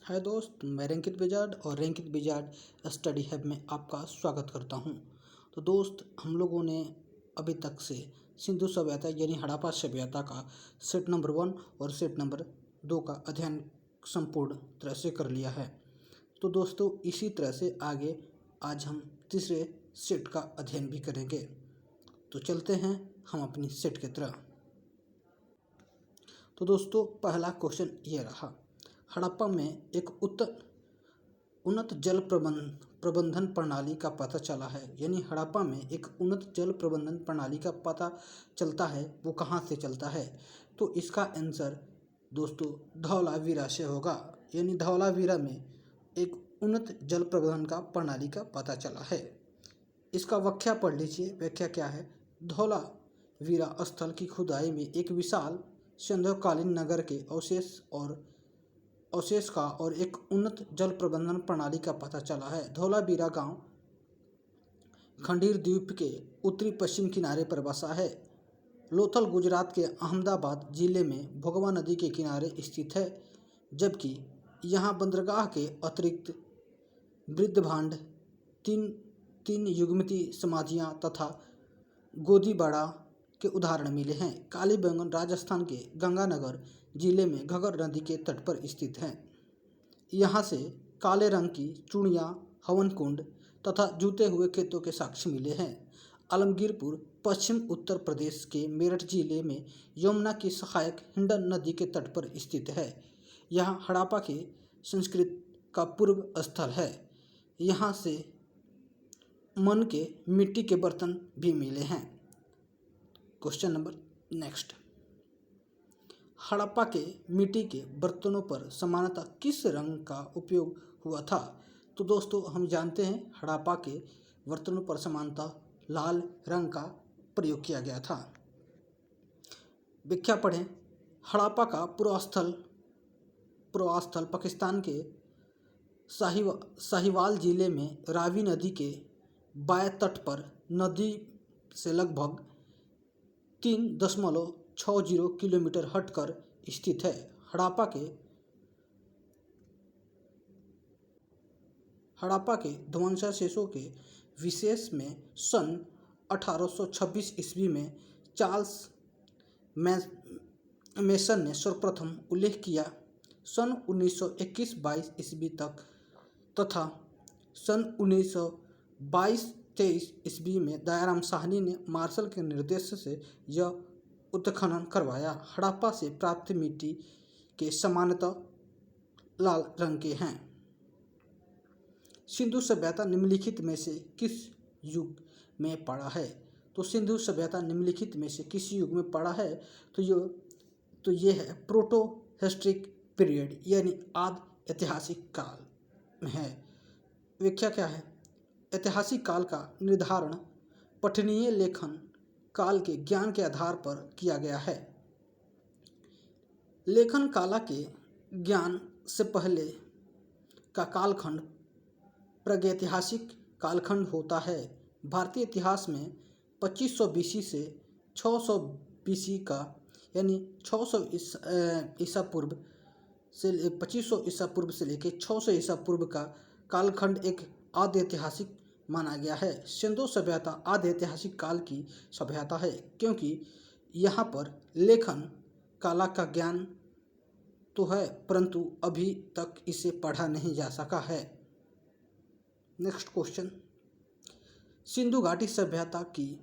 हाय दोस्त, मैं रैंकित विजार्ड और रैंकित विजार्ड स्टडी हब में आपका स्वागत करता हूं। तो दोस्त, हम लोगों ने अभी तक से सिंधु सभ्यता यानी हड़प्पा सभ्यता का सेट नंबर 1 और सेट नंबर 2 का अध्ययन संपूर्ण तरह से कर लिया है। तो दोस्तों, इसी तरह से आगे आज हम तीसरे सेट का अध्ययन भी करेंगे। तो चलते हैं हम अपनी सेट की तरह। तो दोस्तों, पहला क्वेश्चन ये रहा। हड़प्पा में एक उन्नत जल प्रबंधन प्रणाली का पता चला है। यानी हड़प्पा में एक उन्नत जल प्रबंधन प्रणाली का पता चलता है। वो कहाँ से चलता है? तो इसका आंसर दोस्तों धौलावीरा से होगा। यानी धौलावीरा में एक उन्नत जल प्रबंधन का प्रणाली का पता चला है। इसका व्याख्या पढ़ लीजिए। व्याख्या क्या है? धौलावीरा स्थल की खुदाई में एक विशाल संध्याकालीन नगर के अवशेष का और एक उन्नत जल प्रबंधन प्रणाली का पता चला है। धौलावीरा गांव खंडीर द्वीप के उत्तरी पश्चिम किनारे पर बसा है। लोथल गुजरात के अहमदाबाद जिले में भोगवा नदी के किनारे स्थित है, जबकि यहां बंदरगाह के अतिरिक्त बृद्धभांड, तीन युगमती समाधियां तथा गोदीबाड़ा के उदाहरण मिले हैं। कालीबंगन राजस्थान के गंगानगर जिले में घग्गर नदी के तट पर स्थित है। यहाँ से काले रंग की चूड़ियाँ, हवन कुंड तथा जूते हुए खेतों के साक्ष्य मिले हैं। आलमगीरपुर पश्चिम उत्तर प्रदेश के मेरठ जिले में यमुना की सहायक हिंडन नदी के तट पर स्थित है। यह हड़प्पा के संस्कृति का पूर्व स्थल है। यहाँ से मन के मिट्टी के बर्तन भी मिले हैं। Question number next. हड़प्पा के मिट्टी के बर्तनों पर सामान्यतः किस रंग का उपयोग हुआ था? तो दोस्तों, हम जानते हैं हड़प्पा के बर्तनों पर सामान्यतः लाल रंग का प्रयोग किया गया था। व्याख्या पढ़ें। हड़प्पा का पूर्वास्थल पाकिस्तान के साहिवाल जिले में रावी नदी के बाएं तट पर नदी से लगभग 3.60 किलोमीटर हटकर स्थित है। हड़प्पा के ध्वंसावशेषों के विशेष में सन 1826 ईस्वी में चार्ल्स मेसन ने सर्वप्रथम उल्लेख किया। सन 1921-22 ईस्वी तक तथा सन 1922-23 ईस्वी में दयाराम साहनी ने मार्शल के निर्देश से यह उत्खनन करवाया। हड़प्पा से प्राप्त मिट्टी के सामान्यतः लाल रंग के हैं। सिंधु सभ्यता निम्नलिखित में से किस युग में पड़ा है? तो सिंधु सभ्यता निम्नलिखित में से किस युग में पड़ा है? तो ये है प्रोटो हिस्ट्रिक पीरियड, यानी आदि ऐतिहासिक काल में है। व्याख्या क्या है? ऐतिहासिक काल का निर्धारण पठनीय लेखन काल के ज्ञान के आधार पर किया गया है। लेखन काला के ज्ञान से पहले का कालखंड प्रागैतिहासिक कालखंड होता है। भारतीय इतिहास में 2500 बीसी से 600 बीसी का, यानी 600 ईसा पूर्व से 2500 ईसा पूर्व से लेकर 600 ईसा पूर्व का कालखंड एक आदि ऐतिहासिक माना गया है। सिंधु सभ्यता आदि ऐतिहासिक काल की सभ्यता है, क्योंकि यहाँ पर लेखन कला का ज्ञान तो है, परंतु अभी तक इसे पढ़ा नहीं जा सका है। Next question. सिंधु घाटी सभ्यता की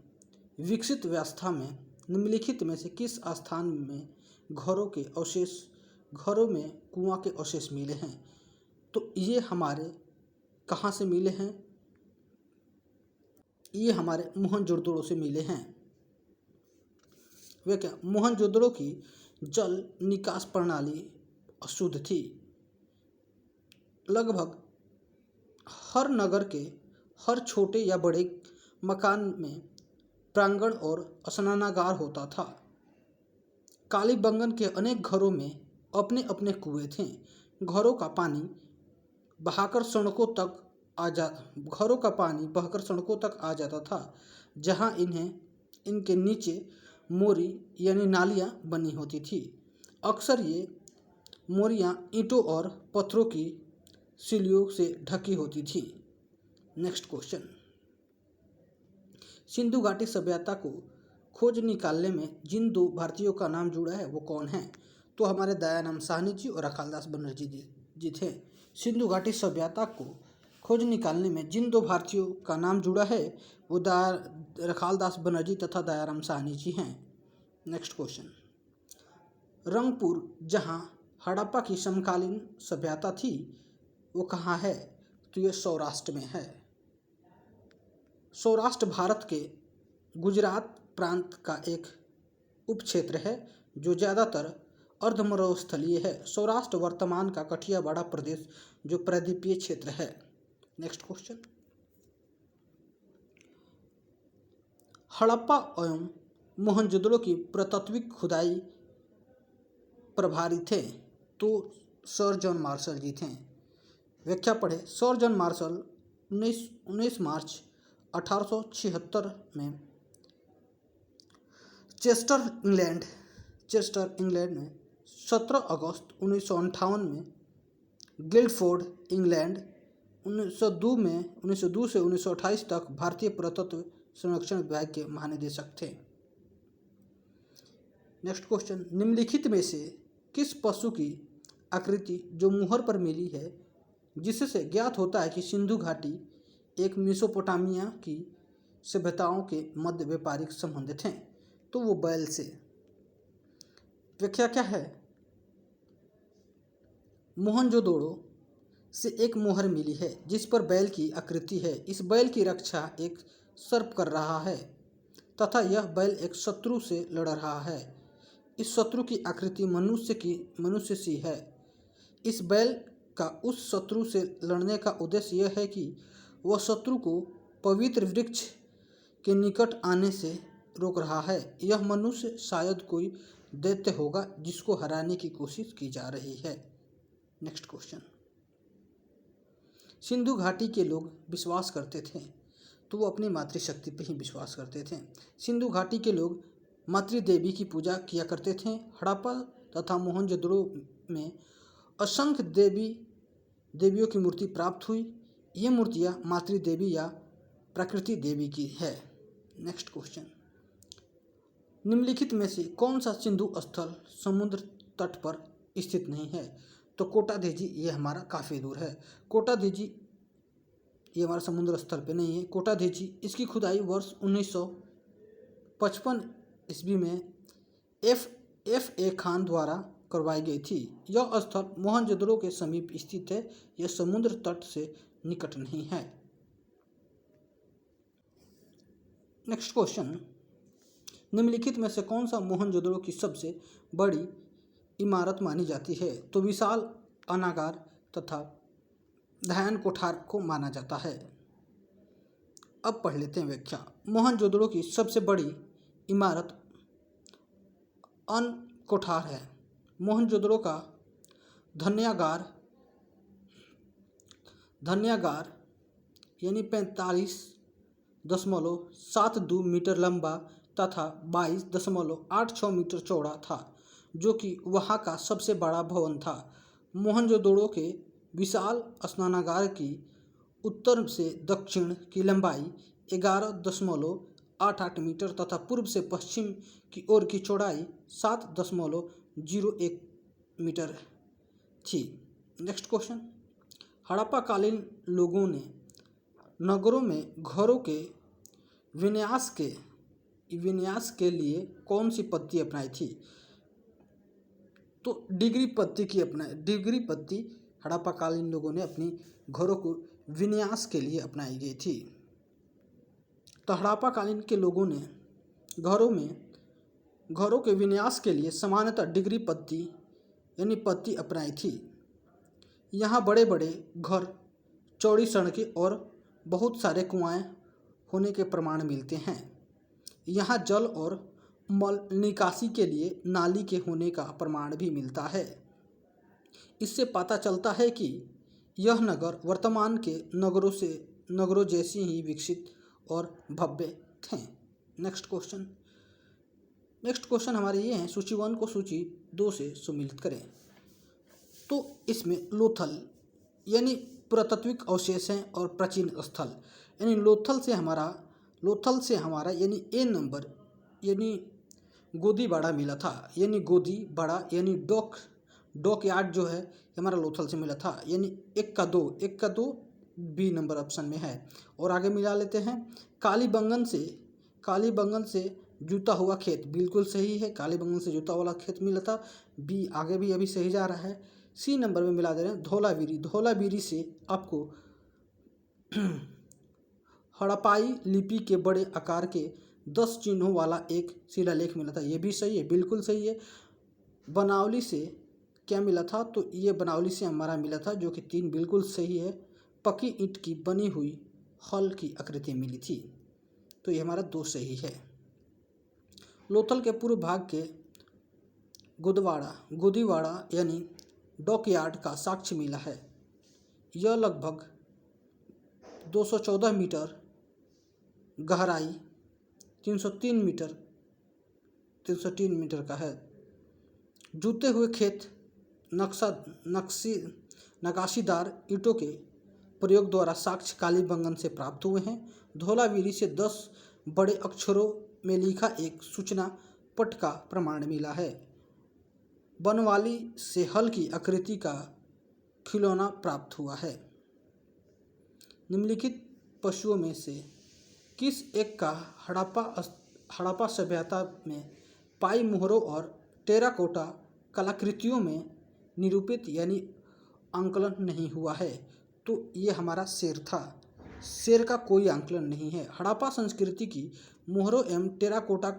विकसित व्यवस्था में निम्नलिखित में से किस स्थान में घरों में कुआं के अवशेष मिले हैं? तो ये हमारे कहाँ से मिले हैं? ये हमारे मोहनजोदड़ो से मिले हैं। वे क्या? मोहनजोदड़ो की जल निकास प्रणाली अशुद्ध थी। लगभग हर नगर के हर छोटे या बड़े मकान में प्रांगण और स्नानागार होता था। कालीबंगन के अनेक घरों में अपने अपने कुएं थे। घरों का पानी बहकर सड़कों तक आ जाता था, जहां इनके नीचे मोरी यानी नालियां बनी होती थी। अक्सर ये मोरियां ईंटों और पत्थरों की सिल्लियों से ढकी होती थी। नेक्स्ट क्वेश्चन, सिंधु घाटी सभ्यता को खोज निकालने में जिन दो भारतीयों का नाम जुड़ा है वो कौन है? तो हमारे दयाराम साहनी जी और रखालदास बनर्जी जी थे। सिंधु घाटी सभ्यता को खोज निकालने में जिन दो भारतीयों का नाम जुड़ा है वो रखालदास बनर्जी तथा दयाराम साहनी जी हैं। नेक्स्ट क्वेश्चन, रंगपुर जहाँ हड़प्पा की समकालीन सभ्यता थी वो कहाँ है? तो ये सौराष्ट्र में है। सौराष्ट्र भारत के गुजरात प्रांत का एक उपक्षेत्र है जो ज़्यादातर अर्धमरुस्थलीय है। सौराष्ट्र वर्तमान का कठियावाड़ प्रदेश जो प्रायद्वीपीय क्षेत्र है। नेक्स्ट क्वेश्चन, हड़प्पा एवं मोहनजोदड़ो की पुरातात्विक खुदाई प्रभारी थे तो सर जॉन मार्शल जी थे। व्याख्या पढ़े। सर जॉन मार्शल 19 मार्च 1876 में चेस्टर इंग्लैंड में 17 अगस्त 1958 में गिल्डफोर्ड इंग्लैंड 1902 से 1928 तक भारतीय पुरातत्व संरक्षण विभाग के महानिदेशक थे। नेक्स्ट क्वेश्चन, निम्नलिखित में से किस पशु की आकृति जो मुहर पर मिली है जिससे ज्ञात होता है कि सिंधु घाटी एक मेसोपोटामिया की सभ्यताओं के मध्य व्यापारिक संबंध थे? तो वो बैल से। व्याख्या क्या है? मोहनजोदड़ो से एक मोहर मिली है जिस पर बैल की आकृति है। इस बैल की रक्षा एक सर्प कर रहा है तथा यह बैल एक शत्रु से लड़ रहा है। इस शत्रु की आकृति मनुष्य सी है। इस बैल का उस शत्रु से लड़ने का उद्देश्य यह है कि वह शत्रु को पवित्र वृक्ष के निकट आने से रोक रहा है। यह मनुष्य शायद कोई दैत्य होगा जिसको हराने की कोशिश की जा रही है। नेक्स्ट क्वेश्चन, सिंधु घाटी के लोग विश्वास करते थे तो वो अपनी मातृशक्ति पे ही विश्वास करते थे। सिंधु घाटी के लोग मातृदेवी की पूजा किया करते थे। हड़प्पा तथा मोहनजोदड़ो में असंख्य देवियों की मूर्ति प्राप्त हुई। ये मूर्तियाँ मातृदेवी या प्रकृति देवी की है। नेक्स्ट क्वेश्चन, निम्नलिखित में से कौन सा सिंधु स्थल समुद्र तट पर स्थित नहीं है? तो कोटाधीजी ये हमारा काफ़ी दूर है। कोटाधीजी ये हमारा समुद्र स्थल पे नहीं है। कोटाधीजी इसकी खुदाई वर्ष 1955 ईस्वी में F.A. खान द्वारा करवाई गई थी। यह स्थल मोहनजोदड़ो के समीप स्थित है। यह समुद्र तट से निकट नहीं है। नेक्स्ट क्वेश्चन, निम्नलिखित में से कौन सा मोहनजोदड़ो की सबसे बड़ी इमारत मानी जाती है? तो विशाल अनागार तथा ध्यान कोठार को माना जाता है। अब पढ़ लेते हैं व्याख्या। मोहनजोदड़ो की सबसे बड़ी इमारत अन कोठार है। मोहनजोदड़ो का धन्यागार यानी 45.72 मीटर लंबा तथा 22.86 मीटर चौड़ा था जो कि वहाँ का सबसे बड़ा भवन था। मोहनजोदड़ो के विशाल स्नानागार की उत्तर से दक्षिण की लंबाई 11.88 मीटर तथा पूर्व से पश्चिम की ओर की चौड़ाई 7.01 मीटर थी। नेक्स्ट क्वेश्चन, हड़प्पा कालीन लोगों ने नगरों में घरों के विन्यास के लिए कौन सी पद्धति अपनाई थी? तो डिग्री पद्धति हड़प्पा कालीन लोगों ने अपनी घरों को विन्यास के लिए अपनाई गई थी। तो हड़प्पा कालीन के लोगों ने घरों के विन्यास के लिए सामान्यतः डिग्री पद्धति अपनाई थी। यहाँ बड़े बड़े घर, चौड़ी सड़कें और बहुत सारे कुआं होने के प्रमाण मिलते हैं। यहाँ जल और मल निकासी के लिए नाली के होने का प्रमाण भी मिलता है। इससे पता चलता है कि यह नगर वर्तमान के नगरों जैसी ही विकसित और भव्य थे। नेक्स्ट क्वेश्चन हमारे ये हैं, सूची 1 को सूची 2 से सम्मिलित करें। तो इसमें लोथल यानी पुरातात्विक अवशेष हैं और प्राचीन स्थल, यानी लोथल से हमारा यानी ए नंबर यानी गोदीबाड़ा मिला था, यानी गोदीबाड़ा यानी डॉक यार्ड जो है हमारा लोथल से मिला था, यानी 1 का 2 बी नंबर ऑप्शन में है। और आगे मिला लेते हैं कालीबंगन से जूता हुआ खेत, बिल्कुल सही है, कालीबंगन से जूता वाला खेत मिला था, बी आगे भी अभी सही जा रहा है। सी नंबर में मिला दे रहे हैं धौलावीरी से आपको हड़प्पाई लिपि के बड़े आकार के 10 चिन्हों वाला एक शिलालेख मिला था, ये भी सही है, बिल्कुल सही है। बनावली से क्या मिला था, तो ये बनावली से हमारा मिला था, जो कि 3 बिल्कुल सही है। पक्की ईंट की बनी हुई हल की आकृति मिली थी, तो ये हमारा 2 सही है। लोथल के पूर्व भाग के गोदीवाड़ा यानी डॉकयार्ड का साक्ष्य मिला है। यह लगभग 214 मीटर गहराई 303 मीटर का है। जूते हुए खेत नक्काशीदार ईंटों के प्रयोग द्वारा साक्ष्य कालीबंगन से प्राप्त हुए हैं। धौलावीरी से 10 बड़े अक्षरों में लिखा एक सूचना पट का प्रमाण मिला है। बनवाली से हल की आकृति का खिलौना प्राप्त हुआ है। निम्नलिखित पशुओं में से किस एक का हड़प्पा सभ्यता में पाई मोहरों और टेराकोटा कलाकृतियों में निरूपित यानी आंकलन नहीं हुआ है, तो ये हमारा शेर था। शेर का कोई आंकलन नहीं है। हड़प्पा संस्कृति की मोहरों एवं टेराकोटा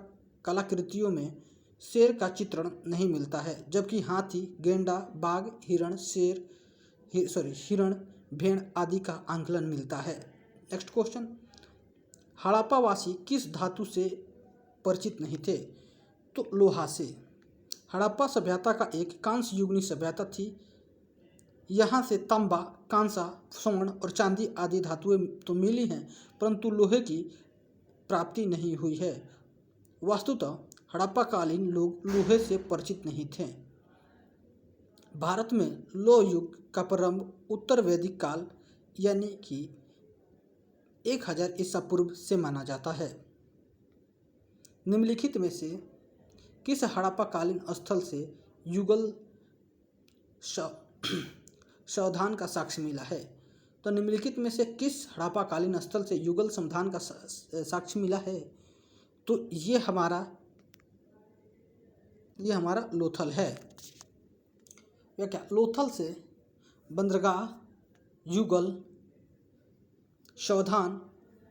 कलाकृतियों में शेर का चित्रण नहीं मिलता है, जबकि हाथी, गेंडा, बाघ, हिरण, भेड़ आदि का आंकलन मिलता है। नेक्स्ट क्वेश्चन, हड़प्पावासी किस धातु से परिचित नहीं थे, तो लोहा से। हड़प्पा सभ्यता का एक कांस्य युगीन सभ्यता थी। यहाँ से तांबा, कांसा, स्वर्ण और चांदी आदि धातुएं तो मिली हैं, परंतु लोहे की प्राप्ति नहीं हुई है। वस्तुतः हड़प्पाकालीन लोग लोहे से परिचित नहीं थे। भारत में लौह युग का प्रारंभ उत्तर वैदिक काल यानी कि 1000 ईसा पूर्व से माना जाता है। निम्नलिखित में से किस हड़प्पाकालीन स्थल से युगल सावधान का साक्ष्य मिला है, तो निम्नलिखित में से किस हड़प्पाकालीन स्थल से युगल समाधान का साक्ष्य मिला है, तो ये हमारा लोथल है। यह क्या, लोथल से बंदरगाह, युगल, सावधान,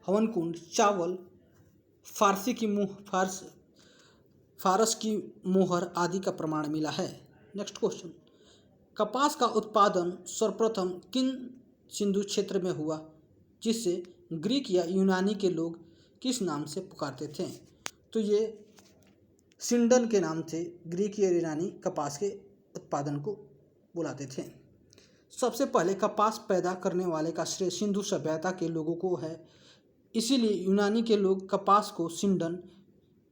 हवन कुंड, चावल, फारस की मोहर आदि का प्रमाण मिला है। नेक्स्ट क्वेश्चन, कपास का उत्पादन सर्वप्रथम किन सिंधु क्षेत्र में हुआ, जिससे ग्रीक या यूनानी के लोग किस नाम से पुकारते थे, तो ये सिंडन के नाम से ग्रीक या यूनानी कपास के उत्पादन को बुलाते थे। सबसे पहले कपास पैदा करने वाले का श्रेय सिंधु सभ्यता के लोगों को है, इसीलिए यूनानी के लोग कपास को सिंडन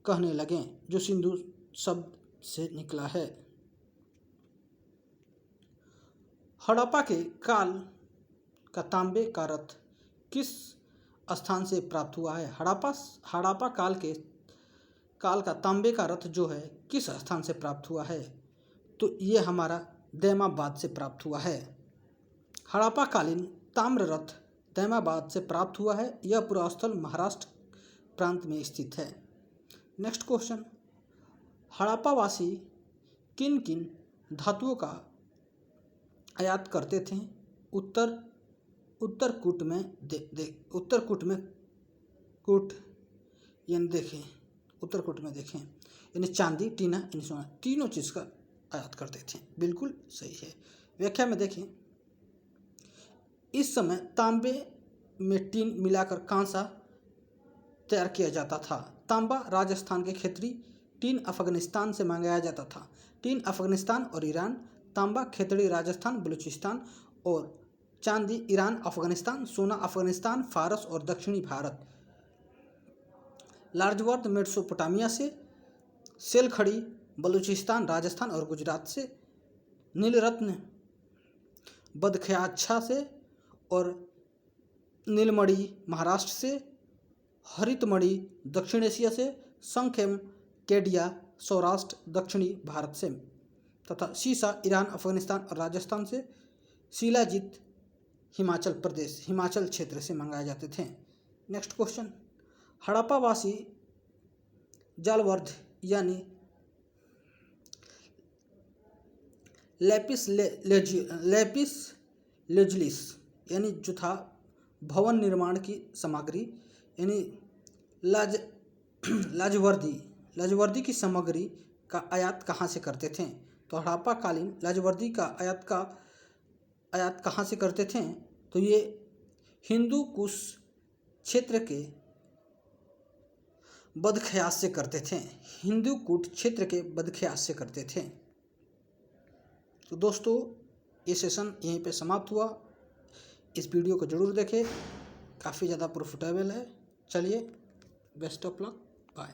कहने लगे, जो सिंधु शब्द से निकला है। हड़प्पा के काल का तांबे का रथ किस स्थान से प्राप्त हुआ है। हड़प्पा काल का तांबे का रथ जो है किस स्थान से प्राप्त हुआ है, तो ये हमारा दैमाबाद से प्राप्त हुआ है। हड़प्पाकालीन ताम्र रथ दैमाबाद से प्राप्त हुआ है। यह पुरास्थल महाराष्ट्र प्रांत में स्थित है। नेक्स्ट क्वेश्चन, हड़प्पावासी किन किन धातुओं का आयात करते थे। उत्तर कूट में देखें यानी चांदी, टीना, सोना, तीनों चीज़ का आयात करते थे, बिल्कुल सही है। व्याख्या में देखें, इस समय तांबे में टीन मिलाकर कांसा तैयार किया जाता था। तांबा राजस्थान के खेतड़ी, टीन अफगानिस्तान से मंगाया जाता था। टीन अफगानिस्तान और ईरान, तांबा खेतड़ी राजस्थान बलूचिस्तान और चांदी ईरान अफगानिस्तान, सोना अफगानिस्तान, फारस और दक्षिणी भारत। लार्जवर्थ मेसोपोटामिया से, सेल खड़ी बलूचिस्तान राजस्थान और गुजरात से, नीलरत्न बदख्याच्छा से, और नीलमणि महाराष्ट्र से, हरितमणि दक्षिण एशिया से, शंखेम केडिया सौराष्ट्र दक्षिणी भारत से, तथा सीसा ईरान, अफगानिस्तान और राजस्थान से, शिलाजीत हिमाचल प्रदेश, हिमाचल क्षेत्र से मंगाए जाते थे। नेक्स्ट क्वेश्चन, हड़प्पावासी जालवर्ध यानी लेपिस लेजुलिस यानी जो था भवन निर्माण की सामग्री, यानी लाजवर्दी की सामग्री का आयात कहाँ से करते थे? तो हड़प्पाकालीन लाजवर्दी का आयात कहाँ से करते थे? तो ये हिंदू कुश क्षेत्र के बदख्यास से करते थे, हिंदू कूट क्षेत्र के बदख्यास से करते थे। तो दोस्तों ये सेशन यहीं पे समाप्त हुआ। इस वीडियो को ज़रूर देखें, काफ़ी ज़्यादा प्रॉफिटेबल है। चलिए, बेस्ट ऑफ लक, बाय।